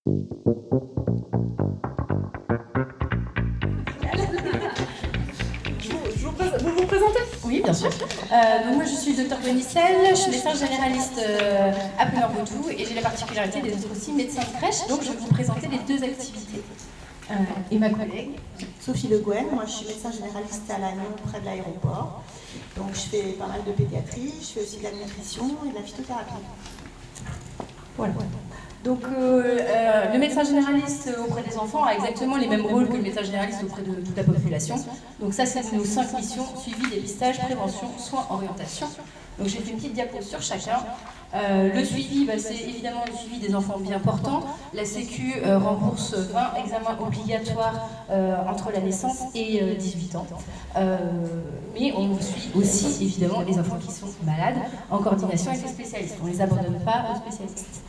Vous vous présentez? Oui, bien sûr. Donc moi je suis Dr Bonicel, je suis médecin généraliste à Ploemeur-Boutou et j'ai la particularité d'être aussi médecin de crèche, donc je vais vous présenter les deux activités. Et ma collègue Sophie Le Guen, moi je suis médecin généraliste à Lannion, près de l'aéroport. Donc je fais pas mal de pédiatrie, je fais aussi de la nutrition et de la phytothérapie. Voilà. Donc le médecin généraliste auprès des enfants a exactement les mêmes rôles que le médecin généraliste auprès de toute la population. Donc ça, c'est nos 5 missions: suivi, dépistage, prévention, soins, orientation. Donc j'ai fait une petite diapo sur chacun. Le suivi, c'est évidemment le suivi des enfants bien portants. La Sécu rembourse 20 examens obligatoires entre la naissance et 18 ans. Mais on suit aussi évidemment les enfants qui sont malades en coordination avec les spécialistes. On ne les abandonne pas aux spécialistes.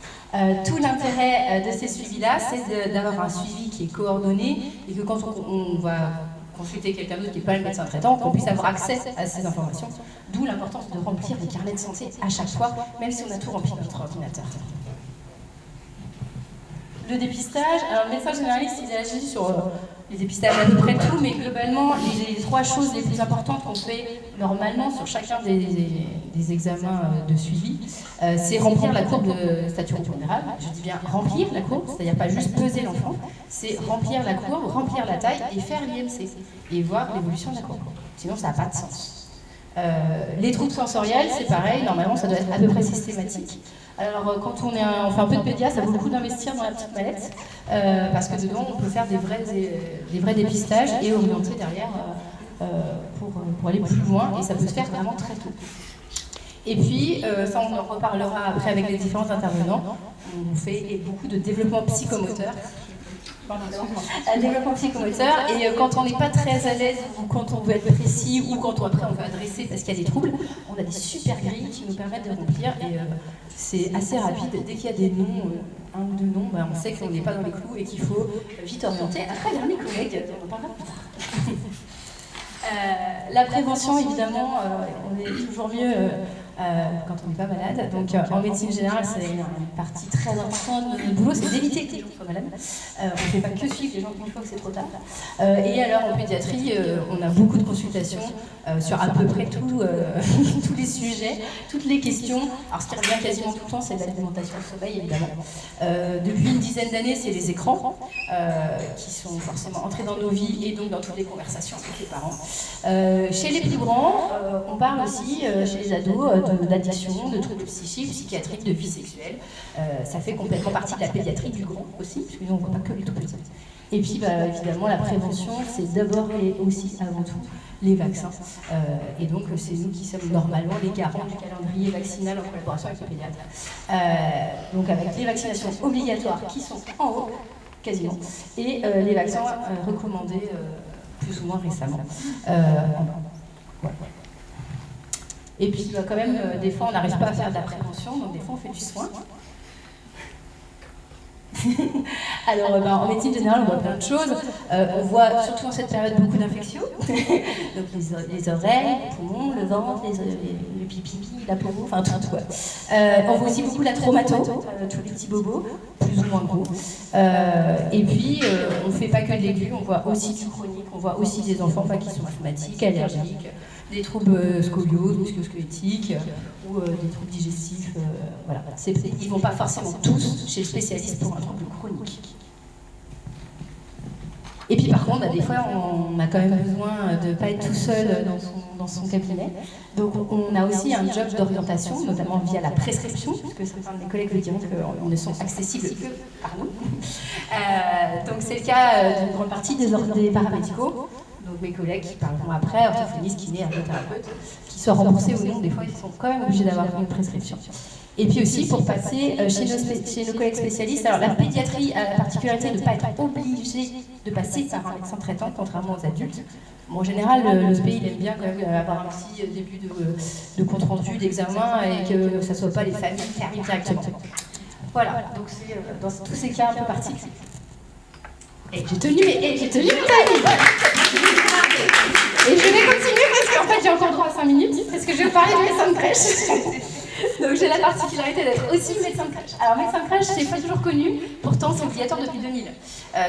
Tout l'intérêt de ces suivis-là, c'est d'avoir un suivi qui est coordonné et que quand on va consulter quelqu'un d'autre qui n'est pas le médecin traitant, qu'on puisse avoir accès à ces informations. D'où l'importance de remplir des carnets de santé à chaque fois, même si on a tout rempli dans notre ordinateur. Le dépistage, alors le médecin généraliste, il agit sur les dépistages à peu près tout, mais globalement, les 3 choses les plus importantes qu'on fait normalement sur chacun des examens de suivi, c'est remplir la courbe de stature pondérale. Je dis bien remplir la courbe, c'est-à-dire pas juste peser l'enfant, c'est remplir la courbe, remplir la taille et faire l'IMC, et voir l'évolution de la courbe. Sinon, ça n'a pas de sens. Les troubles sensoriels, c'est pareil, normalement ça doit être à peu près systématique. Alors quand on fait un peu de pédia, ça vaut le coup d'investir dans la petite mallette, parce que dedans on peut faire des vrais dépistages et orienter derrière pour aller plus loin, et ça peut se faire vraiment très tôt. Et puis, ça on en reparlera après avec les différents intervenants, on fait beaucoup de développement psychomoteur. Développement psychomoteur, et quand on n'est pas très à l'aise ou quand on veut être précis ou quand après on veut adresser parce qu'il y a des troubles, on a des super grilles qui nous permettent de remplir, et c'est assez rapide. Dès qu'il y a des noms, un ou deux noms, on sait qu'on n'est pas dans les clous et qu'il faut vite orienter à travers mes collègues. On en parlera plus tard. La prévention, évidemment, on est toujours mieux quand on n'est pas malade. Donc en médecine générale, c'est une partie très importante de notre boulot, c'est d'éviter que les gens soient malades. On ne fait pas que suivre les gens une fois que c'est trop tard. Et alors en pédiatrie, on a beaucoup de consultations sur à peu près tous les sujets, toutes les questions. Alors ce qui revient quasiment tout le temps, c'est l'alimentation, le sommeil, évidemment. Depuis une dizaine d'années, c'est les écrans qui sont forcément entrés dans nos vies et donc dans toutes les conversations avec les parents. Chez les plus grands, on parle aussi, chez les ados, d'addiction, de troubles psychiques, psychiatriques, de vie sexuelle. Ça fait complètement partie de la pédiatrie du grand aussi, parce que nous on ne voit pas que les tout petits. Et puis évidemment la prévention, c'est d'abord et aussi avant tout les vaccins. Et donc c'est nous qui sommes normalement les garants du calendrier vaccinal en collaboration avec les pédiatres. Donc avec les vaccinations obligatoires qui sont en haut, quasiment, et les vaccins recommandés plus ou moins récemment. Voilà. Et puis quand même, des fois on n'arrive pas à faire de la prévention, donc des fois on fait du soin. Alors en médecine générale on voit plein de choses. On voit surtout en cette période beaucoup d'infections. Donc les oreilles, les poumons, le ventre, le pipi, la peau, enfin tout quoi. On voit aussi beaucoup la traumato, tous les petits bobos, plus ou moins gros. Et puis on ne fait pas que de l'aigu, on voit aussi du chronique, on voit aussi des enfants qui sont asthmatiques, allergiques, des troubles scolioses, musculo-squelettiques ou des troubles digestifs. Voilà. Ils ne vont pas forcément tous chez le spécialiste pour un trouble chronique. Et puis par contre, des fois, on a quand même besoin de ne pas être tout seul dans son cabinet. Donc on a aussi un job d'orientation, notamment via la prescription, puisque certains de mes collègues vous diront qu'ils ne sont accessibles que par nous. Donc c'est le cas d'une grande partie des paramédicaux. Donc mes collègues qui parleront après, orthophonistes, kinés, ergothérapeutes, qui soient remboursés ou non, des fois ils sont quand même obligés d'avoir une prescription. Et puis aussi pour passer chez nos collègues spécialistes, alors la pédiatrie a la particularité de ne pas être obligée de passer par un médecin traitant, contrairement aux adultes. Bon, en général, le SPI il aime bien quand même avoir un petit début de compte rendu, d'examen, et que ça ne soit pas les familles qui arrivent directement. Voilà, donc c'est dans tous ces cas un peu particuliers. Et j'ai tenu mes timings. Et je vais continuer parce qu'en fait j'ai encore droit à 5 minutes, parce que je vais vous parler du médecin de crèche. Donc j'ai la particularité d'être aussi médecin de crèche. Alors médecin de crèche, c'est pas toujours connu, pourtant c'est obligatoire depuis 2000.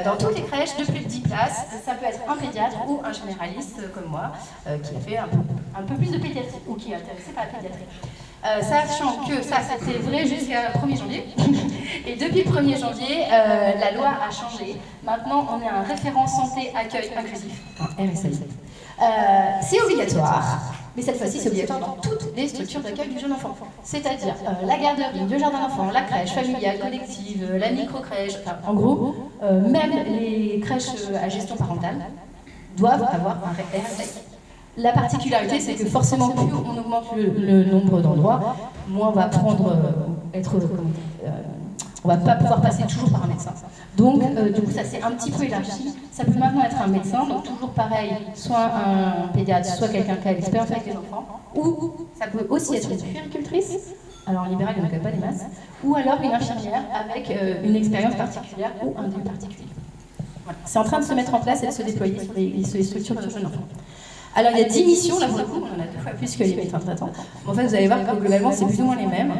Dans toutes les crèches de plus de 10 places, ça peut être un pédiatre ou un généraliste comme moi, qui a fait un peu plus de pédiatrie, ou qui est intéressé par la pédiatrie. Sachant que ça c'était vrai jusqu'à 1er janvier, et depuis le 1er janvier, la loi a changé. Maintenant on est un référent santé accueil inclusif, un RSI. C'est obligatoire. Mais cette fois-ci, c'est obligatoire dans toutes les structures d'accueil du jeune enfant. C'est-à-dire la garderie, le jardin d'enfants, la crèche familiale, collective, la micro-crèche. Enfin, en gros, même les crèches à gestion parentale doivent avoir un RSI. La particularité, c'est que forcément, plus on augmente le nombre d'endroits, moins on va prendre, on va pas pouvoir passer toujours par un médecin. Donc, du coup, ça s'est un petit peu élargi. Ça peut maintenant être un médecin, donc toujours pareil, soit un pédiatre, soit quelqu'un qui a l'expérience avec les enfants, ou ça peut aussi être une puéricultrice, alors en libéral, il n'y en a pas des masses, ou alors une infirmière avec une expérience particulière ou un DU particulier. Voilà. C'est en train de se mettre en place et de se déployer sur les structures de jeunes enfants. Alors il y a 10 missions, là pour le coup, on en a 2 fois plus que les médecins traitants. En fait, vous allez voir que globalement, c'est plus ou moins les mêmes.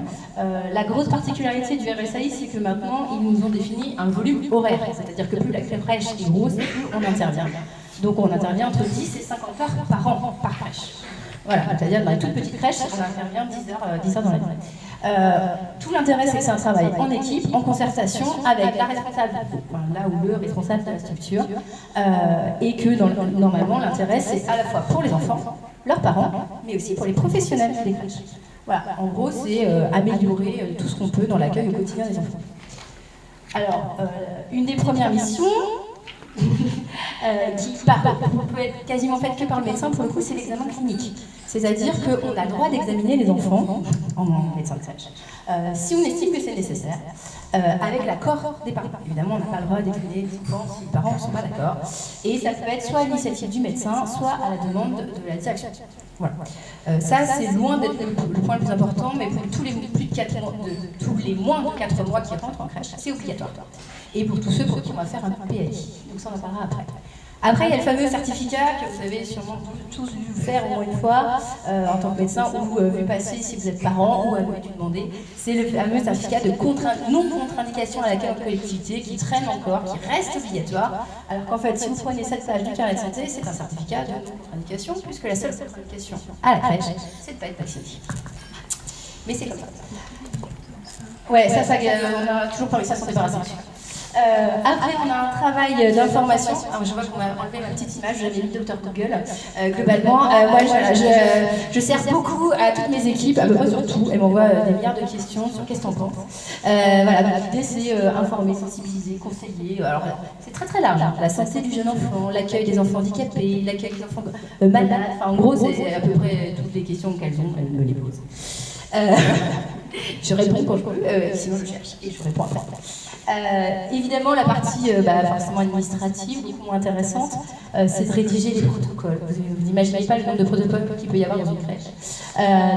La grosse particularité du RSI, c'est que maintenant, ils nous ont défini un volume horaire. C'est-à-dire que plus la crèche est grosse, plus on intervient. Donc on intervient entre 10 et 50 heures par an, par crèche. Voilà, c'est-à-dire dans les toutes petites crèches, on intervient 10 heures dans la journée. Tout l'intérêt, c'est que c'est un travail en équipe, en concertation avec la responsable, enfin, là où le responsable de la structure, et que normalement, l'intérêt, c'est à la fois pour les enfants, leurs parents, mais aussi pour les professionnels des crèches. Voilà, en gros, c'est améliorer tout ce qu'on peut dans l'accueil au quotidien des enfants. Alors, une des premières missions, qui peut être quasiment faite que par le médecin, pour le coup, c'est l'examen clinique. C'est-à-dire qu'on a le droit d'examiner les enfants en médecin de crèche, si on estime que c'est nécessaire, avec l'accord des parents. Évidemment, on n'a pas le droit d'examiner les enfants si les parents ne sont pas d'accord. Et ça peut être soit à l'initiative du médecin, soit à la demande de la direction. Voilà. Ça, c'est loin d'être le point le plus important, mais pour tous les moins de 4 mois qui rentrent en crèche, c'est obligatoire. Et pour tous ceux pour qui on va faire un PAI. Donc ça, on en parlera après. Après, il y a le fameux certificat que vous avez sûrement tous dû faire au moins une fois en tant que médecin ou vu passer si vous êtes parent ou à dû demander. C'est le fameux certificat de non-contre-indication à l'accueil en collectivité qui traîne encore, qui reste obligatoire. Alors qu'en fait, si vous prenez cette page du carnet de santé, c'est un certificat de non-contre-indication puisque la seule contre-indication à la crèche, c'est de ne pas être vacciné. Mais c'est comme ça. Ouais, ça on a toujours pas réussi à s'en débarrasser. Après, on a un travail d'information. Alors, je vois qu'on a enlevé ma petite image, j'avais mis Dr Google. Globalement, moi, je sers beaucoup à toutes mes équipes, à peu près sur tout. Elles m'envoient des milliards de questions sur qu'est-ce que t'en penses. Voilà, donc l'idée, c'est informer, sensibiliser, conseiller. Alors, c'est très très large. Hein. La santé du jeune enfant, l'accueil des enfants handicapés, l'accueil des enfants malades. Enfin, en gros, c'est à peu près toutes les questions qu'elles ont, elles me les posent. Je réponds quand je peux, sinon je cherche et je réponds après. Évidemment, la partie forcément administrative, beaucoup moins intéressante, c'est de rédiger les protocoles. Vous n'imaginez pas le nombre de protocoles qu'il peut y avoir dans une crèche.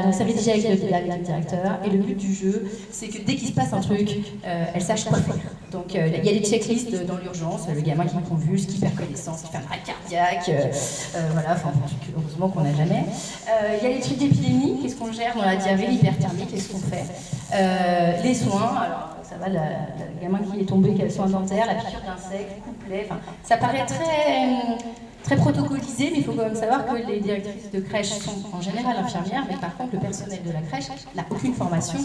Donc c'est rédigé avec le directeur. Et le but du jeu, c'est que dès qu'il se passe un truc, elle sache quoi faire. Donc il y a des checklists dans l'urgence, le gamin qui convulse, qui perd connaissance, qui fait un arrêt cardiaque, voilà, enfin un truc heureusement qu'on n'a jamais. Il y a les trucs d'épidémie, qu'est-ce qu'on gère dans la diarrhée, l'hyperthermie, qu'est-ce qu'on fait. Les soins, alors ça va, le gamin qui est tombé, qui a le soin dentaire, la piqûre d'insectes, couplet, enfin, ça paraît très protocolisé, mais il faut quand même savoir que les directrices de crèche sont en général infirmières, mais par contre le personnel de la crèche n'a aucune formation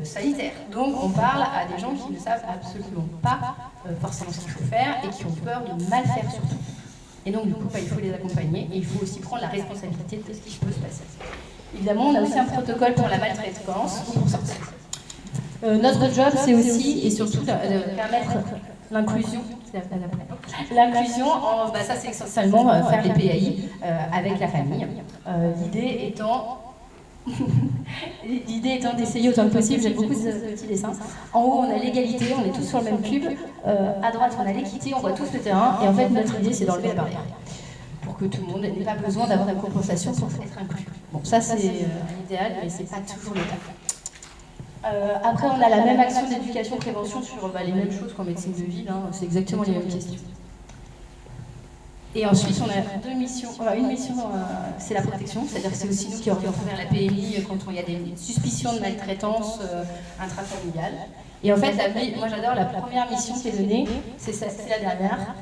sanitaire. Donc on parle à des gens qui ne savent absolument pas forcément ce qu'il faut faire et qui ont peur de mal faire surtout. Et donc du coup, il faut les accompagner et il faut aussi prendre la responsabilité de ce qui peut se passer. Évidemment, on a aussi un protocole pour la maltraitance ou pour sortir. Notre job, c'est aussi et surtout de permettre l'inclusion. L'inclusion, ça c'est essentiellement faire les PAI avec la famille. L'idée étant d'essayer autant que possible, j'aime beaucoup ce petit dessin. En haut, on a l'égalité, on est tous sur le même cube. À droite, on a l'équité, on voit tous le terrain. Et en fait, notre idée, c'est d'enlever la barrière. Pour que tout le monde n'ait pas besoin d'avoir une compensation pour être inclus. Bon, ça c'est un idéal, mais c'est pas toujours le cas. Après, on a la même action d'éducation-prévention sur les mêmes choses qu'en médecine de ville, hein, c'est exactement les mêmes questions. Et ensuite, on a deux missions. Une mission, c'est la protection, c'est-à-dire que c'est aussi nous qui orientons vers la PMI quand il y a des suspicions de maltraitance intrafamiliale. Et en fait, moi j'adore la première mission qui est donnée, c'est la dernière,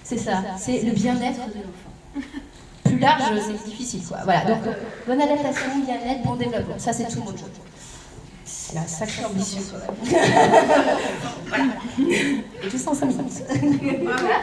c'est ça, c'est le bien-être de l'enfant. Plus large, c'est difficile, quoi. Voilà, donc bonne adaptation, bien-être, bon développement, ça c'est tout le monde. C'est la sacrée ambition, quand même. Voilà. Et tout ça en 5 minutes. Voilà.